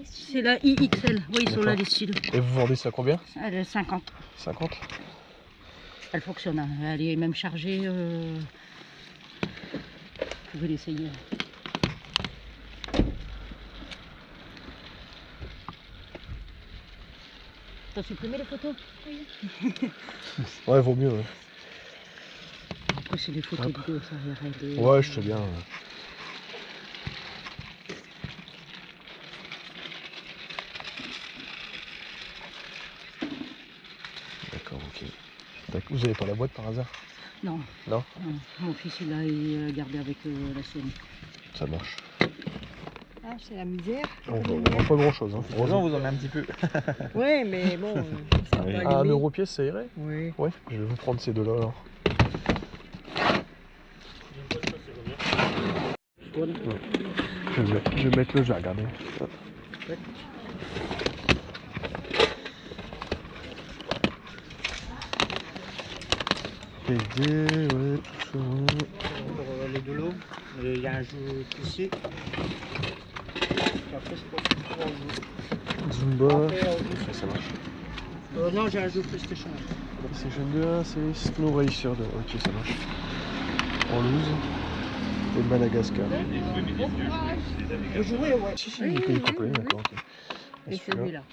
C'est la IXL. Oui, ils sont là les stylos. Et vous vendez ça combien? Elle est 50. 50. Elle fonctionne. Hein. Elle est même chargée. Vous pouvez l'essayer. T'as supprimé les photos? Oui. Ouais, vaut mieux. Ouais, Après, c'est des photos de dos, ça va régler. ouais, je sais bien. D'accord, ok. Vous avez pas la boîte par hasard? Non. Non. Non. Mon fils, il a gardé avec la sienne. Ça marche. Ah, c'est la misère. On vend pas grand chose. Hein. Heureusement, vous en avez un petit peu. Ouais, mais bon. Ça va À 1 allumer. euro pièce, ça irait? Oui. Ouais, je vais vous prendre ces deux-là alors. Ouais. Je vais mettre le, je vais regarder. Ouais. PD, ouais, tout ça. Pour les de l'eau, il y a un jeu ici. Après, c'est pas Zumba. Après, Ça marche. non, j'ai un jeu PlayStation. PlayStation 2, c'est Snow Racer 2. Ok, ça marche. En loose. Et Madagascar. Vous jouez, ouais. Si, Oui, il est oui, complet, oui, d'accord. Ok. Et celui-là.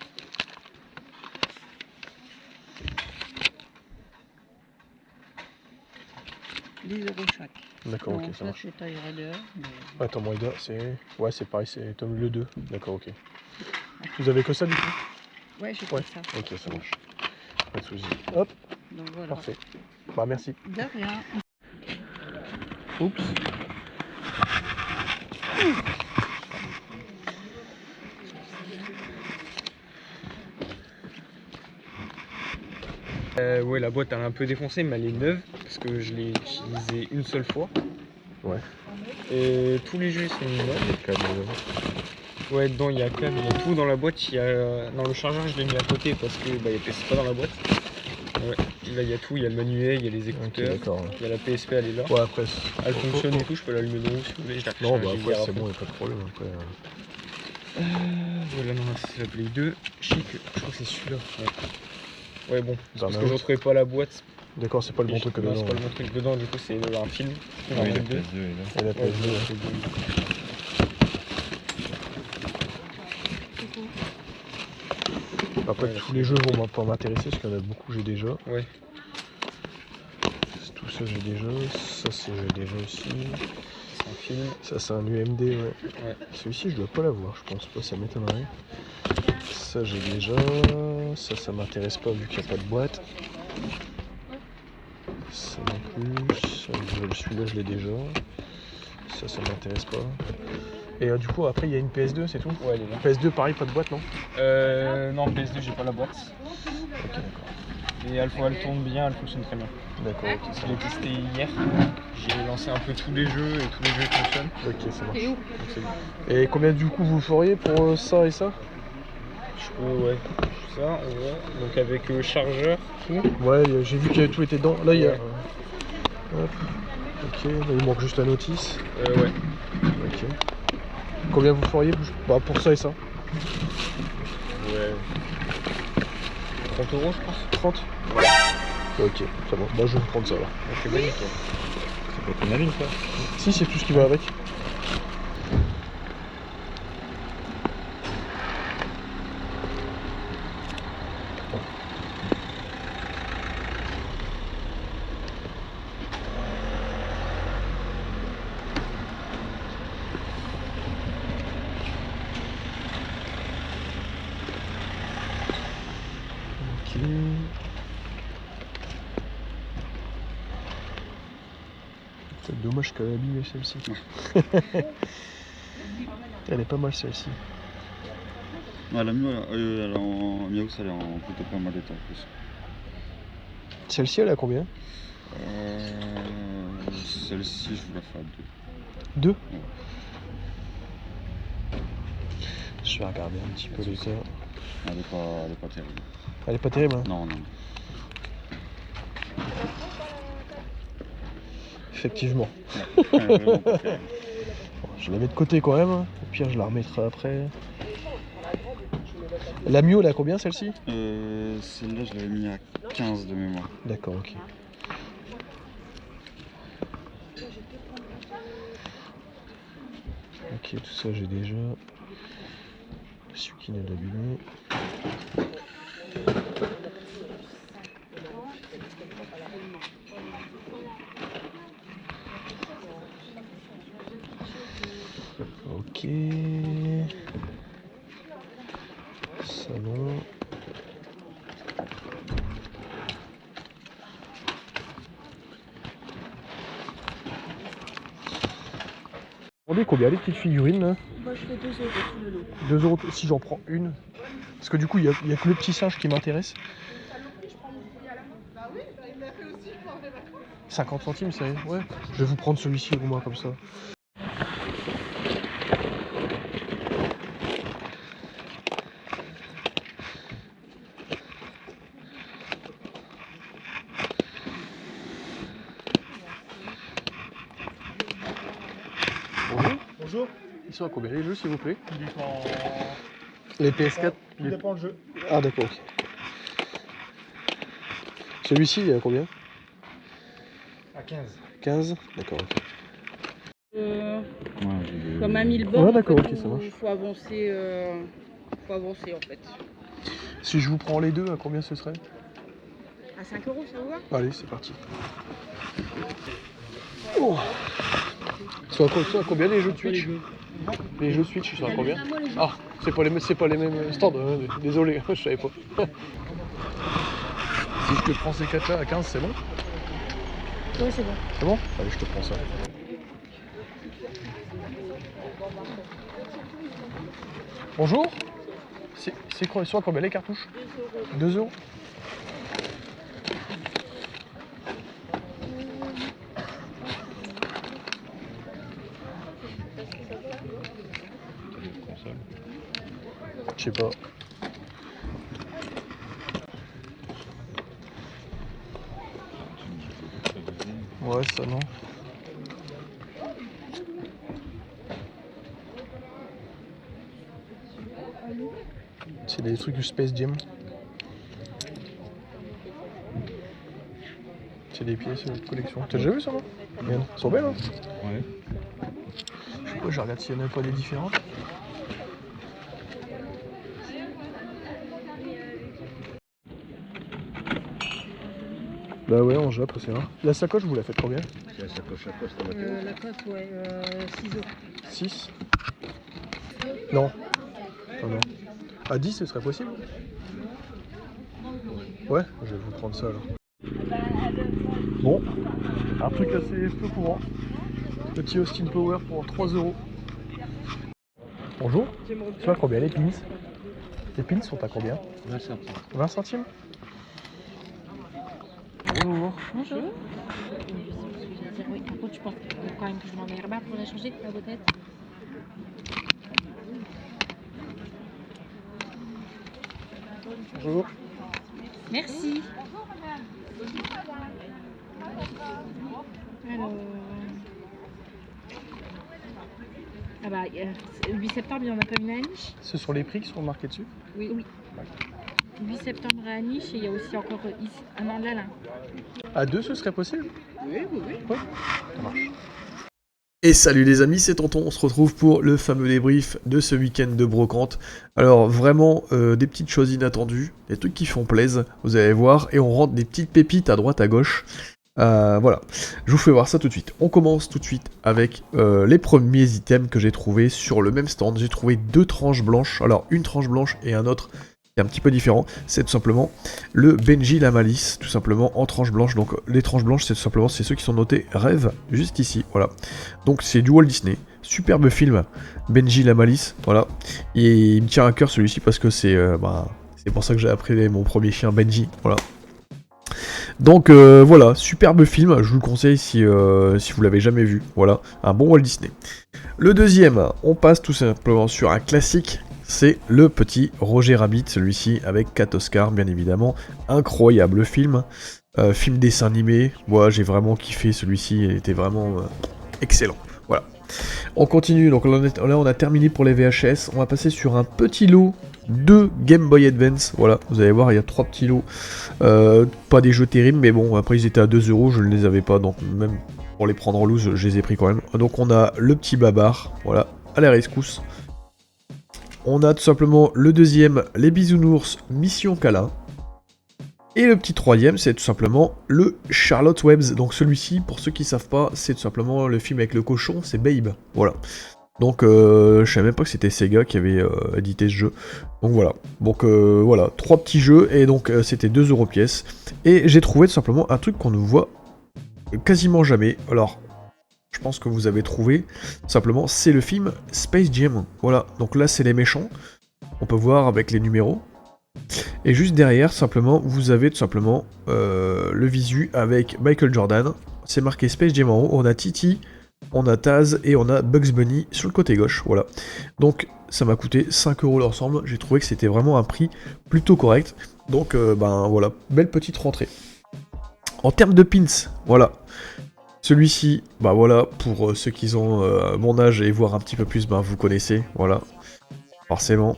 10 € chaque. D'accord, ok, Non, ça marche. c'est Tomb Raider. Ah, Tomb Raider, c'est. Ouais, c'est pareil, c'est Tomb le 2. D'accord, ok. Vous avez que ça du coup? Ouais, j'ai Ouais. fait ça. Ok, ça marche. Pas de soucis. Hop, Donc voilà. parfait. Bah, merci. De rien. Oups. Ouais, la boîte elle est un peu défoncée, mais elle est neuve parce que je l'ai utilisée une seule fois. Ouais. Et tous les jeux ils sont neufs. Ouais, dedans il y a câble, il y a tout dans la boîte. Il y a... Dans le chargeur, je l'ai mis à côté parce que bah, c'est pas dans la boîte. Ouais. Là, il y a tout, il y a le manuel, il y a les Ok, écouteurs, d'accord. il y a la PSP, elle est là. Ouais, après. Elle fonctionne et tout, je peux l'allumer de haut si vous voulez. Je la Non, bah recharge après, hier c'est bon, y'a pas de problème. Après. Voilà, non, c'est la Play 2. Chic, je crois que c'est celui-là. Ouais, bon, T'en parce as que je un retrouvais pas la boîte. D'accord, c'est pas le bon truc que Non, dedans. c'est pas le bon truc dedans, du coup, c'est un film. Oui, la Vraiment deux. PS2 est là. Et la Ouais, PS2, ouais. c'est deux. Après, Ouais, tous les jeux vont pas m'intéresser parce qu'il y en a beaucoup, j'ai déjà. Ouais. Tout ça, j'ai déjà. Ça, c'est j'ai déjà aussi. C'est un film. Ça, c'est un UMD, ouais. Ouais. Celui-ci, je dois pas l'avoir, je pense pas, ça m'étonnerait. Ça, j'ai déjà. Ça m'intéresse pas vu qu'il n'y a pas de boîte. Ça non plus. Celui-là, je l'ai déjà. Ça m'intéresse pas. Et du coup, après, il y a une PS2, c'est tout? Ouais, elle est là. PS2, pareil, pas de boîte, non? Non, PS2, j'ai pas la boîte. Ok, d'accord. Et elle tourne bien, elle fonctionne très bien. D'accord, ok, ça Je l'ai marche. testé hier. J'ai lancé un peu tous les jeux et tous les jeux fonctionnent. Ok, ça marche. Donc, c'est bon. Et combien du coup vous feriez pour ça et ça? Je peux, ouais, ça, ouais. Donc avec chargeur, tout. Ouais, j'ai vu qu'il y avait tout été dedans. Là, il y a. Ouais. Hop. Ok, là, il manque juste la notice. Ouais. Ok. Combien vous feriez pour ça et ça? Ouais. 30 € je pense. 30? Ok, ça va. Moi je vais vous prendre ça là. Ok, bah nickel. C'est pas ton avis, ça? Si, c'est tout ce qui va avec. Ok. C'est dommage qu'elle a abîmé celle-ci. Elle est pas mal celle-ci. Ah, la mieux, elle est en Miaous, elle est en plutôt pas mal d'état en plus. Celle-ci, elle a combien? Celle-ci, je vous la fais à 2. Ouais. Je vais regarder un petit peu l'état. Elle est pas terrible. Elle est pas terrible, hein? Non, non. Effectivement. Elle est vraiment pas terrible. Bon, je la mets de côté quand même. Au pire, je la remettrai après. La Mio, elle a combien celle-ci? Celle-là, je l'avais mis à 15 de mémoire. D'accord, ok. Ok, tout ça j'ai déjà. Celui qui n'a d'abîmé. Ok. Salon. Regardez combien les petites figurines là? Moi, je fais 2 € tout le lot. 2 euros si j'en prends une. Parce que du coup, il y a que le petit singe qui m'intéresse. 50 centimes, c'est ouais. Je vais vous prendre celui-ci au moins comme ça. Bonjour. Bonjour, Ils sont à combien les jeux s'il vous plaît? il dépend. Les PS4 Il dépend le jeu. Ah d'accord, ok. Celui-ci, il est à combien? À 15. 15? D'accord, ok. Comme un 1000 bornes. Ouais, d'accord, en fait, ok, ça marche. Il faut avancer en fait. Si je vous prends les deux, à combien ce serait? À 5 € ça vous va? Allez, c'est parti. Oh. Ils sont à combien les jeux de Switch? Les jeux Switch, ils sont à combien? Ah, c'est pas les mêmes stands, hein, désolé, je savais pas. Si je te prends ces 4 là à 15, c'est bon? Oui, c'est bon. C'est bon? Allez, je te prends ça. Bonjour. C'est quoi? Ils sont à combien les cartouches? 2 euros. Je sais pas. Ouais, ça non. C'est des trucs du Space Jam. C'est des pièces de collection. T'as déjà vu ça, non? Regarde, elles sont belles, hein? Ouais. Je sais pas, je regarde s'il y en a pas des différentes. Bah ouais, en Jap, c'est rare. La sacoche, vous la faites combien? C'est la sacoche à poste à la La cote, ouais, 6 €. 6? Non. Ah non. À 10, ce serait possible? Ouais, je vais vous prendre ça alors. Bon, un truc assez peu courant. Petit Austin Power pour 3 euros. Bonjour. Tu vois combien les pins? Les pins sont à combien? 20 centimes. 20 centimes? Bonjour. Bonjour. Oui, par contre, je pense qu'il faut quand même que je demande à Herba pour la changer, la botette. Bonjour. Merci. Alors... Ah bah, 8 septembre, il n'y en a pas une à Niche. Ce sont les prix qui sont marqués dessus? Oui. 8 septembre à Niche et il y a aussi encore ici, un an de là. À 2, ce serait possible? Oui. Ouais, ça marche. Et salut les amis, c'est Tonton, on se retrouve pour le fameux débrief de ce week-end de brocante. Alors vraiment des petites choses inattendues, des trucs qui font plaisir, vous allez voir, et on rentre des petites pépites à droite à gauche. Voilà, je vous fais voir ça tout de suite. On commence tout de suite avec les premiers items que j'ai trouvés sur le même stand. J'ai trouvé 2 tranches blanches, alors une tranche blanche et un autre qui est un petit peu différent. C'est tout simplement le Benji la Malice, tout simplement en tranche blanche. Donc les tranches blanches, c'est tout simplement ceux qui sont notés rêve, juste ici, voilà. Donc c'est du Walt Disney, superbe film, Benji la Malice, voilà. Et il me tient à cœur celui-ci parce que c'est pour ça que j'ai appris mon premier chien Benji, voilà. Donc voilà, superbe film, je vous le conseille si vous l'avez jamais vu, voilà, un bon Walt Disney. Le deuxième, on passe tout simplement sur un classique, c'est le petit Roger Rabbit, celui-ci avec 4 Oscars bien évidemment, incroyable film, film dessin animé, moi j'ai vraiment kiffé celui-ci, il était vraiment excellent, voilà. On continue, donc là on a terminé pour les VHS. On va passer sur un petit lot de Game Boy Advance. Voilà, vous allez voir, il y a 3 petits lots. Pas des jeux terribles, mais bon, après ils étaient à 2 €, je ne les avais pas, donc même pour les prendre en loose, je les ai pris quand même. Donc on a le petit Babar, voilà, à la rescousse. On a tout simplement le deuxième, les Bisounours, Mission Câlin. Et le petit troisième, c'est tout simplement le Charlotte Webbs. Donc celui-ci, pour ceux qui savent pas, c'est tout simplement le film avec le cochon, c'est Babe. Voilà. Donc je savais même pas que c'était Sega qui avait édité ce jeu. Donc voilà. Donc voilà, 3 petits jeux et donc c'était 2 € pièce. Et j'ai trouvé tout simplement un truc qu'on ne voit quasiment jamais. Alors, je pense que vous avez trouvé, simplement, c'est le film Space Jam. Voilà, donc là c'est les méchants. On peut voir avec les numéros. Et juste derrière, simplement, vous avez tout simplement le visu avec Michael Jordan. C'est marqué Space Jam en haut. On a Titi, on a Taz et on a Bugs Bunny sur le côté gauche. Voilà. Donc ça m'a coûté 5 € l'ensemble. J'ai trouvé que c'était vraiment un prix plutôt correct. Donc ben voilà, belle petite rentrée. En termes de pins, voilà. Celui-ci, bah voilà, pour ceux qui ont mon âge et voir un petit peu plus, ben vous connaissez, voilà. Forcément.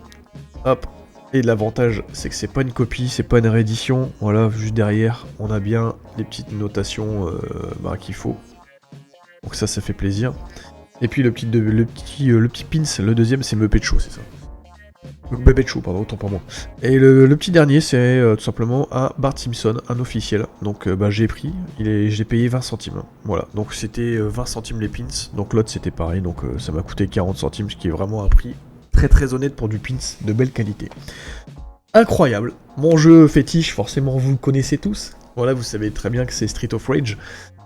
Hop. Et l'avantage, c'est que c'est pas une copie, c'est pas une réédition. Voilà, juste derrière, on a bien les petites notations qu'il faut. Donc ça fait plaisir. Et puis le petit pins, le deuxième, c'est Muppet Show, c'est ça. Muppet Show, pardon, autant pour moi. Et le petit dernier, c'est tout simplement un Bart Simpson, un officiel. Donc j'ai pris, j'ai payé 20 centimes. Voilà, donc c'était 20 centimes les pins. Donc l'autre c'était pareil, donc ça m'a coûté 40 centimes, ce qui est vraiment un prix très honnête pour du pins de belle qualité. Incroyable. Mon jeu fétiche, forcément vous le connaissez tous. Voilà, vous savez très bien que c'est Street of Rage.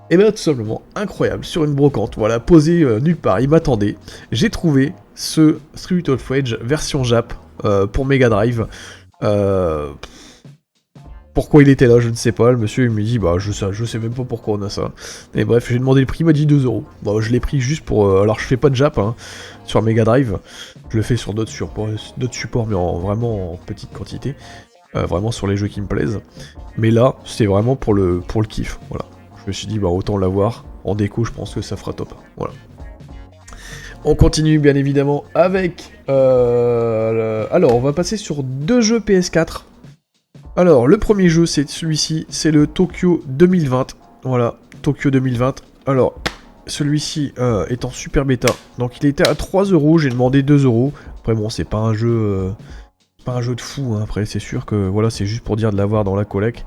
Et bien tout simplement incroyable, sur une brocante, voilà, posé nulle part, il m'attendait. J'ai trouvé ce Street of Rage version Jap pour Mega Drive. Pourquoi il était là, je ne sais pas. Le monsieur il me dit bah je sais même pas pourquoi on a ça. Et bref, j'ai demandé le prix, il m'a dit 2 €. Bon, je l'ai pris juste pour. Alors je fais pas de Jap hein, sur Mega Drive. Je le fais sur d'autres supports, mais vraiment en petite quantité. Vraiment sur les jeux qui me plaisent. Mais là, c'est vraiment pour le kiff. Voilà. Je me suis dit bah autant l'avoir. En déco, je pense que ça fera top. Voilà. On continue bien évidemment avec... Alors, on va passer sur 2 jeux PS4. Alors, le premier jeu, c'est celui-ci, c'est le Tokyo 2020. Voilà, Tokyo 2020. Alors, celui-ci est en super bêta. Donc, il était à 3 €, j'ai demandé 2 €. Après, bon, c'est pas un jeu... pas un jeu de fou, hein. Après, c'est sûr que, voilà, c'est juste pour dire de l'avoir dans la collecte.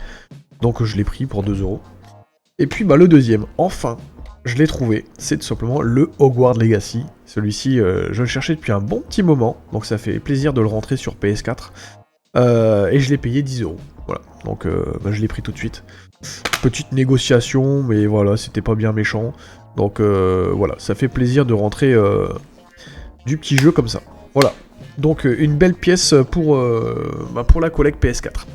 Donc, je l'ai pris pour 2 €. Et puis, bah, le deuxième, enfin... Je l'ai trouvé, c'est tout simplement le Hogwarts Legacy. Celui-ci, je le cherchais depuis un bon petit moment, donc ça fait plaisir de le rentrer sur PS4. Et je l'ai payé 10 €. Voilà, donc je l'ai pris tout de suite. Petite négociation, mais voilà, c'était pas bien méchant. Donc voilà, ça fait plaisir de rentrer du petit jeu comme ça. Voilà, donc une belle pièce pour la collecte PS4.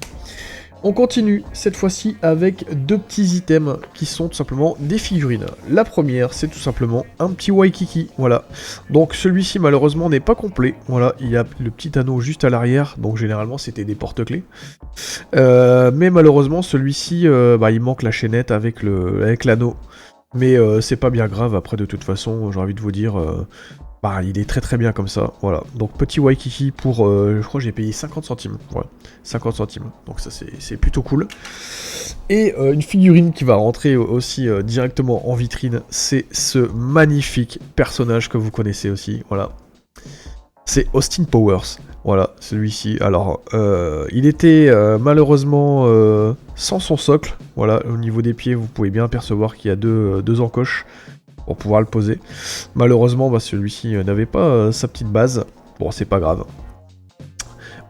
On continue cette fois-ci avec 2 petits items qui sont tout simplement des figurines. La première, c'est tout simplement un petit Waikiki, voilà. Donc celui-ci malheureusement n'est pas complet, voilà, il y a le petit anneau juste à l'arrière, donc généralement c'était des porte-clés. Mais malheureusement celui-ci, il manque la chaînette avec l'anneau. Mais c'est pas bien grave, après de toute façon, j'ai envie de vous dire... il est très bien comme ça, voilà. Donc petit Waikiki pour, je crois que j'ai payé 50 centimes, voilà, 50 centimes, donc ça c'est plutôt cool. Et une figurine qui va rentrer aussi directement en vitrine, c'est ce magnifique personnage que vous connaissez aussi, voilà. C'est Austin Powers, voilà, celui-ci. Alors, il était malheureusement sans son socle, voilà, au niveau des pieds, vous pouvez bien apercevoir qu'il y a deux encoches, pour pouvoir le poser. Malheureusement, celui-ci n'avait pas sa petite base. Bon, c'est pas grave.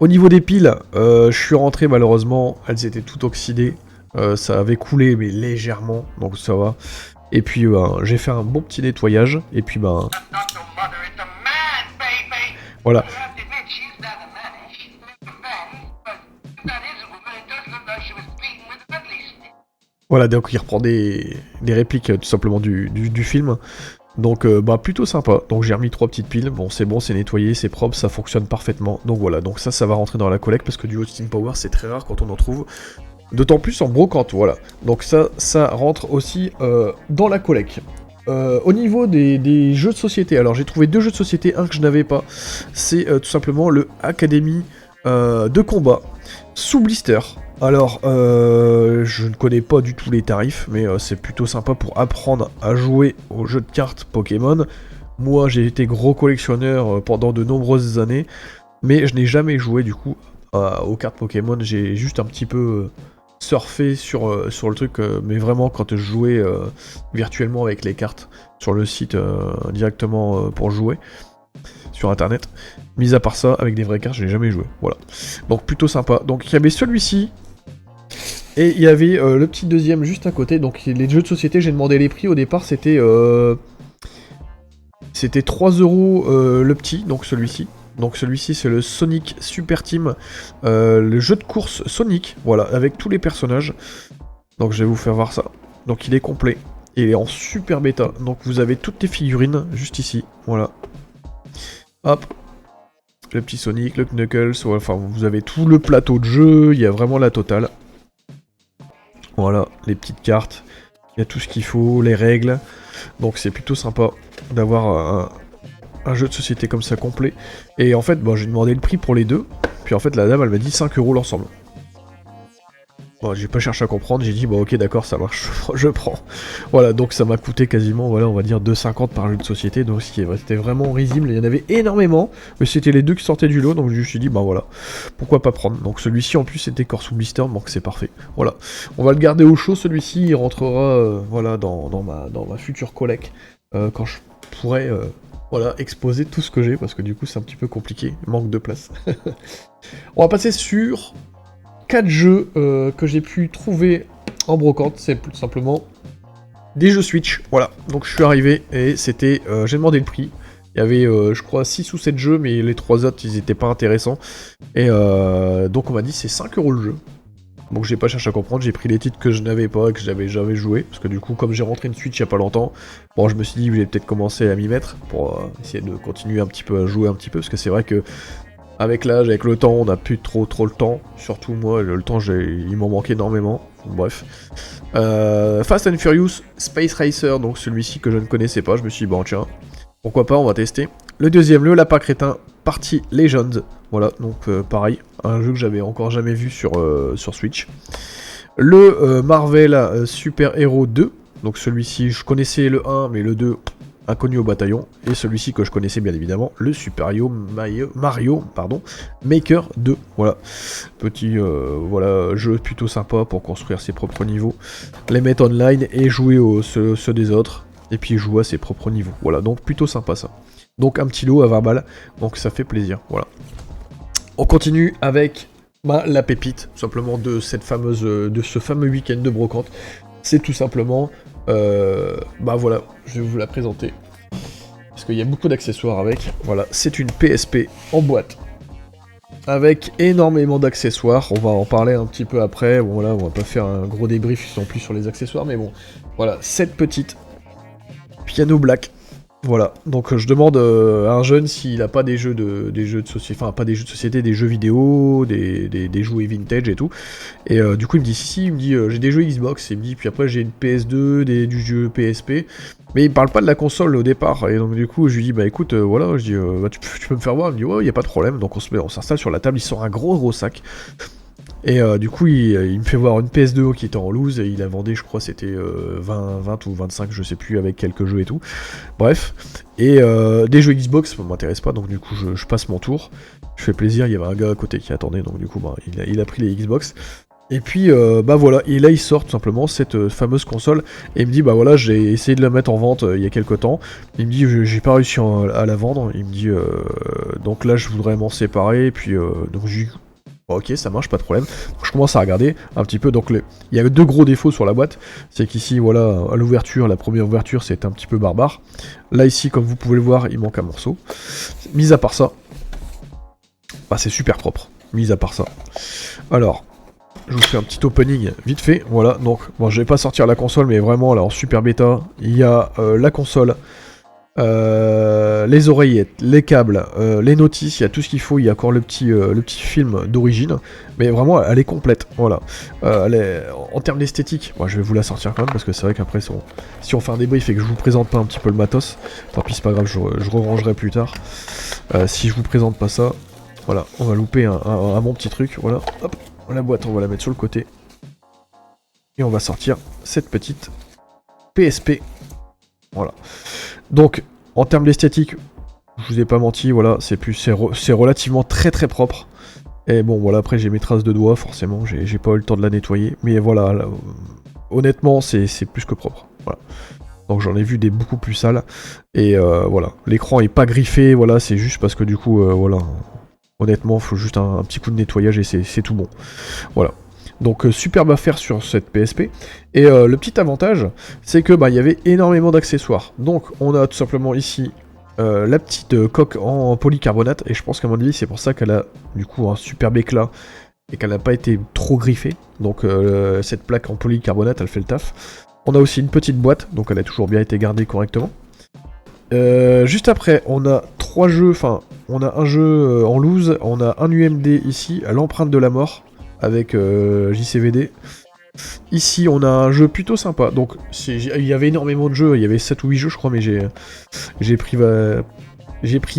Au niveau des piles, je suis rentré malheureusement, elles étaient toutes oxydées. Ça avait coulé, mais légèrement, donc ça va. Et puis, j'ai fait un bon petit nettoyage. Et puis, voilà. Voilà, donc il reprend des répliques tout simplement du film. Donc plutôt sympa. Donc j'ai remis 3 petites piles. Bon, c'est nettoyé, c'est propre, ça fonctionne parfaitement. Donc voilà, donc ça va rentrer dans la collecte parce que du Austin Powers c'est très rare quand on en trouve. D'autant plus en brocante, voilà. Donc ça rentre aussi dans la collecte. au niveau des jeux de société, alors j'ai trouvé 2 jeux de société, un que je n'avais pas, c'est tout simplement le Academy de combat sous blister. Alors, je ne connais pas du tout les tarifs, mais c'est plutôt sympa pour apprendre à jouer aux jeux de cartes Pokémon. Moi, j'ai été gros collectionneur pendant de nombreuses années, mais je n'ai jamais joué du coup aux cartes Pokémon. J'ai juste un petit peu surfé sur le truc, mais vraiment quand je jouais virtuellement avec les cartes sur le site directement pour jouer sur internet. Mis à part ça, avec des vraies cartes, je n'ai jamais joué. Voilà. Donc plutôt sympa. Donc il y avait celui-ci. Et il y avait le petit deuxième juste à côté. Donc les jeux de société, j'ai demandé les prix. Au départ, c'était 3 € le petit, donc celui-ci. Donc celui-ci, c'est le Sonic Super Team. Le jeu de course Sonic. Voilà, avec tous les personnages. Donc je vais vous faire voir ça. Donc il est complet. Il est en super bêta. Donc vous avez toutes les figurines juste ici. Voilà. Hop. Le petit Sonic, le Knuckles, enfin vous avez tout le plateau de jeu, il y a vraiment la totale. Voilà, les petites cartes, il y a tout ce qu'il faut, les règles. Donc c'est plutôt sympa d'avoir un jeu de société comme ça complet. Et en fait, bon, j'ai demandé le prix pour les deux, puis en fait la dame elle m'a dit 5 € l'ensemble. Bon, j'ai pas cherché à comprendre, j'ai dit bon ok d'accord ça marche, je prends. Voilà, donc ça m'a coûté quasiment, voilà, on va dire 2,50 par jeu de société, donc c'était vraiment risible, il y en avait énormément, mais c'était les deux qui sortaient du lot, donc je me suis dit bah voilà, pourquoi pas prendre. Donc celui-ci en plus c'était corps sous blister, donc c'est parfait. Voilà, on va le garder au chaud celui-ci, il rentrera voilà, dans ma future collect, quand je pourrai voilà, exposer tout ce que j'ai, parce que du coup c'est un petit peu compliqué, il manque de place. On va passer sur 4 jeux que j'ai pu trouver en brocante, c'est tout simplement des jeux Switch, voilà. Donc je suis arrivé et c'était, j'ai demandé le prix, il y avait je crois 6 ou 7 jeux, mais les 3 autres ils étaient pas intéressants, et donc on m'a dit c'est 5 € le jeu. Donc j'ai pas cherché à comprendre, j'ai pris les titres que je n'avais pas, que j'avais jamais joué, parce que du coup comme j'ai rentré une Switch il y a pas longtemps, bon je me suis dit que j'ai peut-être commencé à m'y mettre, pour essayer de continuer un petit peu à jouer un petit peu, parce que c'est vrai que avec l'âge, avec le temps, on n'a plus trop le temps. Surtout moi, le temps, il m'en manque énormément. Bref. Fast and Furious Space Racer, donc celui-ci que je ne connaissais pas. Je me suis dit, bon tiens, pourquoi pas, on va tester. Le deuxième, le Lapin Crétin Party Legends. Voilà, donc pareil, un jeu que j'avais encore jamais vu sur Switch. Le Marvel Super Hero 2. Donc celui-ci, je connaissais le 1, mais le 2... inconnu au bataillon, et celui-ci que je connaissais bien évidemment, le Super Mario Maker 2, voilà, petit voilà, jeu plutôt sympa pour construire ses propres niveaux, les mettre online et jouer ceux des autres, et puis jouer à ses propres niveaux, voilà, donc plutôt sympa ça. Donc un petit lot à 20 balles, donc ça fait plaisir, voilà. On continue avec la pépite, tout simplement de ce fameux week-end de brocante, c'est tout simplement... voilà, je vais vous la présenter. Parce qu'il y a beaucoup d'accessoires avec. Voilà, c'est une PSP en boîte. Avec énormément d'accessoires. On va en parler un petit peu après. Bon, voilà, on va pas faire un gros débrief non plus sur les accessoires. Mais bon, voilà, cette petite piano black. Voilà, donc je demande à un jeune s'il a pas des jeux de société, enfin pas des jeux de société, des jeux vidéo, des jouets vintage et tout. Et du coup il me dit si, il me dit j'ai des jeux Xbox, et il me dit puis après j'ai une PS2, du jeu PSP, mais il me parle pas de la console au départ. Et donc du coup je lui dis bah écoute voilà, je dis tu peux me faire voir, il me dit ouais y a pas de problème, donc on s'installe sur la table, il sort un gros sac. Et du coup, il me fait voir une PS2 qui était en loose, et il a vendu, je crois, c'était 20 ou 25, je sais plus, avec quelques jeux et tout. Bref. Et des jeux Xbox, ça m'intéresse pas, donc du coup, je passe mon tour. Je fais plaisir, il y avait un gars à côté qui attendait, donc du coup, il a pris les Xbox. Et puis, voilà, et là, il sort tout simplement cette fameuse console, et il me dit, bah voilà, j'ai essayé de la mettre en vente il y a quelques temps. Il me dit, j'ai pas réussi à la vendre. Il me dit, donc là, je voudrais m'en séparer, et puis, donc j'ai... Ok, ça marche, pas de problème. Donc, je commence à regarder un petit peu. Donc, il y a 2 gros défauts sur la boîte. C'est qu'ici, voilà, à l'ouverture, la première ouverture, c'est un petit peu barbare. Là, ici, comme vous pouvez le voir, il manque un morceau. Mis à part ça, c'est super propre. Mis à part ça. Alors, je vous fais un petit opening vite fait. Voilà, donc, bon, je vais pas sortir la console, mais vraiment, là, en super bêta, il y a la console les oreillettes, les câbles, les notices, il y a tout ce qu'il faut, il y a encore le petit film d'origine, mais vraiment elle est complète, voilà. En termes d'esthétique, moi je vais vous la sortir quand même, parce que c'est vrai qu'après si on fait un débrief et que je vous présente pas un petit peu le matos, tant pis c'est pas grave, je re-rangerai plus tard. Si je vous présente pas ça, voilà, on va louper un bon petit truc, voilà, hop, la boîte on va la mettre sur le côté, et on va sortir cette petite PSP, voilà. Donc, en termes d'esthétique, je vous ai pas menti, voilà, c'est relativement très très propre. Et bon, voilà, après j'ai mes traces de doigts, forcément, j'ai pas eu le temps de la nettoyer. Mais voilà, là, honnêtement, c'est plus que propre. Voilà. Donc j'en ai vu des beaucoup plus sales. Et voilà, l'écran est pas griffé, voilà, c'est juste parce que du coup, voilà, honnêtement, faut juste un petit coup de nettoyage et c'est tout bon. Voilà. Donc superbe affaire sur cette PSP. Et le petit avantage, c'est que il y avait énormément d'accessoires. Donc on a tout simplement ici la petite coque en polycarbonate. Et je pense qu'à mon avis c'est pour ça qu'elle a du coup un superbe éclat et qu'elle n'a pas été trop griffée. Donc cette plaque en polycarbonate elle fait le taf. On a aussi une petite boîte, donc elle a toujours bien été gardée correctement. Juste après on a 3 jeux, enfin on a un jeu en loose, on a un UMD ici, à l'empreinte de la mort. Avec JCVD. Ici, on a un jeu plutôt sympa. Donc, il y avait énormément de jeux. Il y avait 7 ou 8 jeux, je crois, mais j'ai pris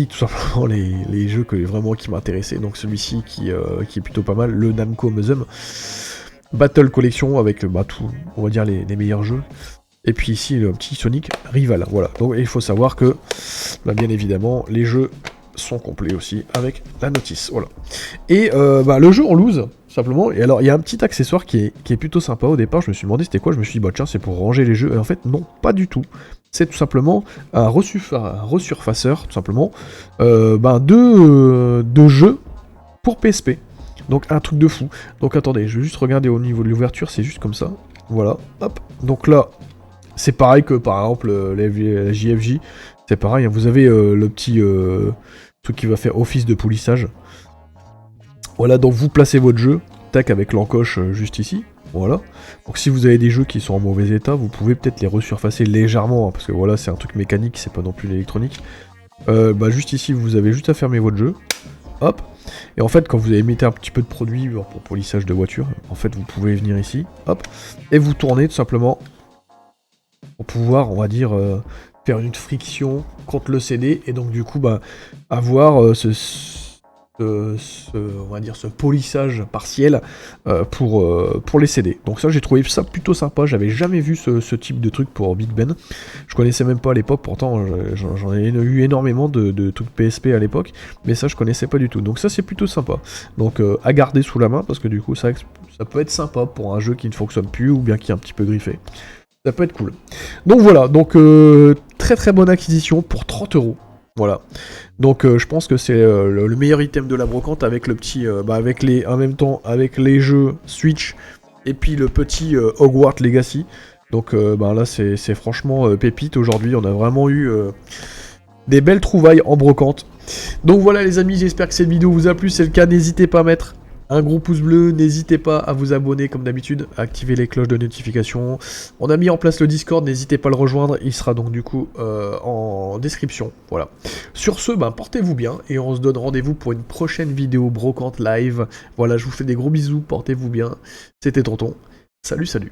tout simplement les jeux vraiment qui m'intéressaient. Donc, celui-ci qui est plutôt pas mal. Le Namco Museum Battle Collection avec tout, on va dire, les meilleurs jeux. Et puis ici, le petit Sonic Rival. Voilà. Donc, il faut savoir que, bien évidemment, les jeux sont complets aussi avec la notice. Voilà. Et le jeu en loose. Simplement, et alors il y a un petit accessoire qui est plutôt sympa. Au départ je me suis demandé c'était quoi, je me suis dit tiens c'est pour ranger les jeux, et en fait non, pas du tout. C'est tout simplement un resurfaceur, tout simplement, de jeux pour PSP. Donc un truc de fou. Donc attendez, je vais juste regarder au niveau de l'ouverture, c'est juste comme ça. Voilà, hop. Donc là, c'est pareil que par exemple la JFJ, c'est pareil, hein. Vous avez le petit truc qui va faire office de polissage. Voilà, donc vous placez votre jeu, tac, avec l'encoche juste ici, voilà. Donc si vous avez des jeux qui sont en mauvais état, vous pouvez peut-être les resurfacer légèrement, hein, parce que voilà, c'est un truc mécanique, c'est pas non plus l'électronique. Juste ici, vous avez juste à fermer votre jeu, hop. Et en fait, quand vous avez mis un petit peu de produit pour polissage de voiture, en fait, vous pouvez venir ici, hop, et vous tournez tout simplement pour pouvoir, on va dire, faire une friction contre le CD, et donc du coup, avoir on va dire ce polissage partiel pour les CD. Donc ça j'ai trouvé ça plutôt sympa, j'avais jamais vu ce type de truc pour Big Ben. Je connaissais même pas à l'époque, pourtant j'en ai eu énormément de trucs PSP à l'époque, mais ça je connaissais pas du tout. Donc ça c'est plutôt sympa. Donc à garder sous la main, parce que du coup ça peut être sympa pour un jeu qui ne fonctionne plus ou bien qui est un petit peu griffé. Ça peut être cool. Donc voilà, donc très très bonne acquisition pour 30€. Voilà, donc je pense que c'est le meilleur item de la brocante avec le petit, en même temps avec les jeux Switch et puis le petit Hogwarts Legacy. Donc là c'est franchement pépite aujourd'hui, on a vraiment eu des belles trouvailles en brocante. Donc voilà les amis, j'espère que cette vidéo vous a plu, si c'est le cas n'hésitez pas à mettre un gros pouce bleu, n'hésitez pas à vous abonner comme d'habitude, à activer les cloches de notification. On a mis en place le Discord, n'hésitez pas à le rejoindre, il sera donc du coup en description. Voilà. Sur ce, portez-vous bien et on se donne rendez-vous pour une prochaine vidéo brocante live. Voilà, je vous fais des gros bisous, portez-vous bien. C'était Tonton. Salut, salut.